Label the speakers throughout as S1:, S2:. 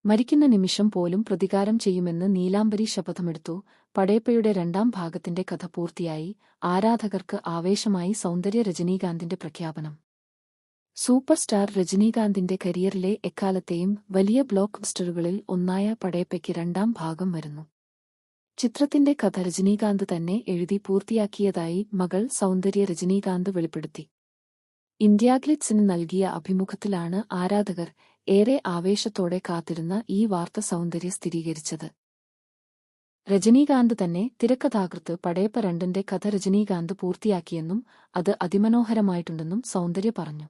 S1: മരിക്കുന്ന നിമിഷം പോലും പ്രതികാരം ചെയ്യുമെന്ന് നീലാംബരി ശപഥമെടുത്തു. പടയപ്പയുടെ രണ്ടാം ഭാഗത്തിന്റെ കഥ പൂർത്തിയായി. ആരാധകർക്ക് ആവേശമായി സൗന്ദര്യ രജനീകാന്തിന്റെ പ്രഖ്യാപനം. സൂപ്പർ സ്റ്റാർ രജനീകാന്തിന്റെ കരിയറിലെ എക്കാലത്തെയും വലിയ ബ്ലോക്ക് ബസ്റ്ററുകളിൽ ഒന്നായ പടയപ്പയ്ക്ക് രണ്ടാം ഭാഗം വരുന്നു. ചിത്രത്തിന്റെ കഥ രജനീകാന്ത് തന്നെ എഴുതി പൂർത്തിയാക്കിയതായി മകൾ സൗന്ദര്യ രജനീകാന്ത് വെളിപ്പെടുത്തി. ഇന്ത്യാഗ്ലിറ്റ്സിന് നൽകിയ അഭിമുഖത്തിലാണ് ആരാധകർ ഏറെ ആവേശത്തോടെ കാത്തിരുന്ന ഈ വാർത്ത സൗന്ദര്യ സ്ഥിരീകരിച്ചത്. രജനീകാന്ത് തന്നെ തിരക്കഥാകൃത്ത് പടയപ്പ 2ന്റെ കഥ രജനീകാന്ത് പൂർത്തിയാക്കിയെന്നും അത് അതിമനോഹരമായിട്ടുണ്ടെന്നും സൗന്ദര്യ പറഞ്ഞു.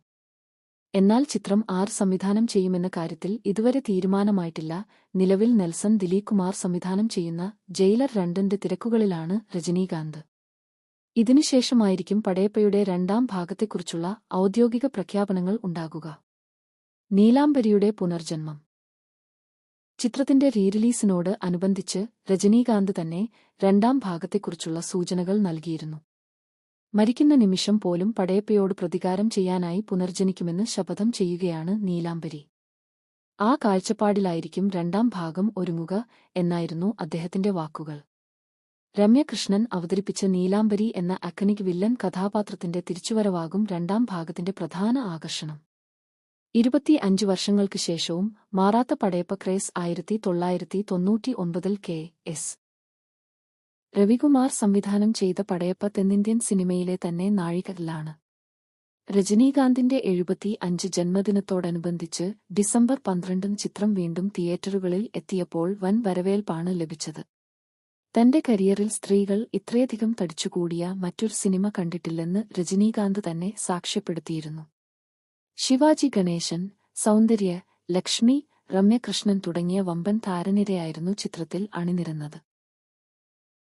S1: എന്നാൽ ചിത്രം ആര് സംവിധാനം ചെയ്യുമെന്ന കാര്യത്തിൽ ഇതുവരെ തീരുമാനമായിട്ടില്ല. നിലവിൽ നെൽസൺ ദിലീപ് കുമാർ സംവിധാനം ചെയ്യുന്ന ജയിലർ 2ന്റെ തിരക്കുകളിലാണ് രജനീകാന്ത്. ഇതിനുശേഷമായിരിക്കും പടയപ്പയുടെ രണ്ടാം ഭാഗത്തെക്കുറിച്ചുള്ള ഔദ്യോഗിക പ്രഖ്യാപനങ്ങൾ ഉണ്ടാകുക. നീലാംബരിയുടെ പുനർജന്മം. ചിത്രത്തിന്റെ റീറിലീസിനോട് അനുബന്ധിച്ച് രജനീകാന്ത് തന്നെ രണ്ടാം ഭാഗത്തെക്കുറിച്ചുള്ള സൂചനകൾ നൽകിയിരുന്നു. മരിക്കുന്ന നിമിഷം പോലും പടയപ്പയോട് പ്രതികാരം ചെയ്യാനായി പുനർജനിക്കുമെന്ന് ശപഥം ചെയ്യുകയാണ് നീലാംബരി. ആ കാഴ്ചപ്പാടിലായിരിക്കും രണ്ടാം ഭാഗം ഒരുങ്ങുക എന്നായിരുന്നു അദ്ദേഹത്തിന്റെ വാക്കുകൾ. രമ്യ കൃഷ്ണൻ അവതരിപ്പിച്ച നീലാംബരി എന്ന അക്കനിക് വില്ലൻ കഥാപാത്രത്തിന്റെ തിരിച്ചുവരവാകും രണ്ടാം ഭാഗത്തിന്റെ പ്രധാന ആകർഷണം. 25 വർഷങ്ങൾക്ക് ശേഷവും മാറാത്ത പടയപ്പ ക്രേസ് 1999-ൽ കെ.എസ്. രവികുമാർ സംവിധാനം ചെയ്ത പടയപ്പ തെന്നിന്ത്യൻ സിനിമയിലെ തന്നെ നാഴികകല്ലാണ്. രജനീകാന്തിന്റെ 75 ജന്മദിനത്തോടനുബന്ധിച്ച് ഡിസംബർ 12 ചിത്രം വീണ്ടും തിയേറ്ററുകളിൽ എത്തിയപ്പോൾ വൻ വരവേൽപ്പാണ് ലഭിച്ചത്. തന്റെ കരിയറിൽ സ്ത്രീകൾ ഇത്രയധികം തടിച്ചുകൂടിയ മറ്റൊരു സിനിമ കണ്ടിട്ടില്ലെന്ന് രജനീകാന്ത് തന്നെ സാക്ഷ്യപ്പെടുത്തിയിരുന്നു. ശിവാജി ഗണേശൻ, സൗന്ദര്യ, ലക്ഷ്മി, രമ്യ കൃഷ്ണൻ തുടങ്ങിയ വമ്പൻ താരനിരയായിരുന്നു ചിത്രത്തിൽ അണിനിരന്നത്.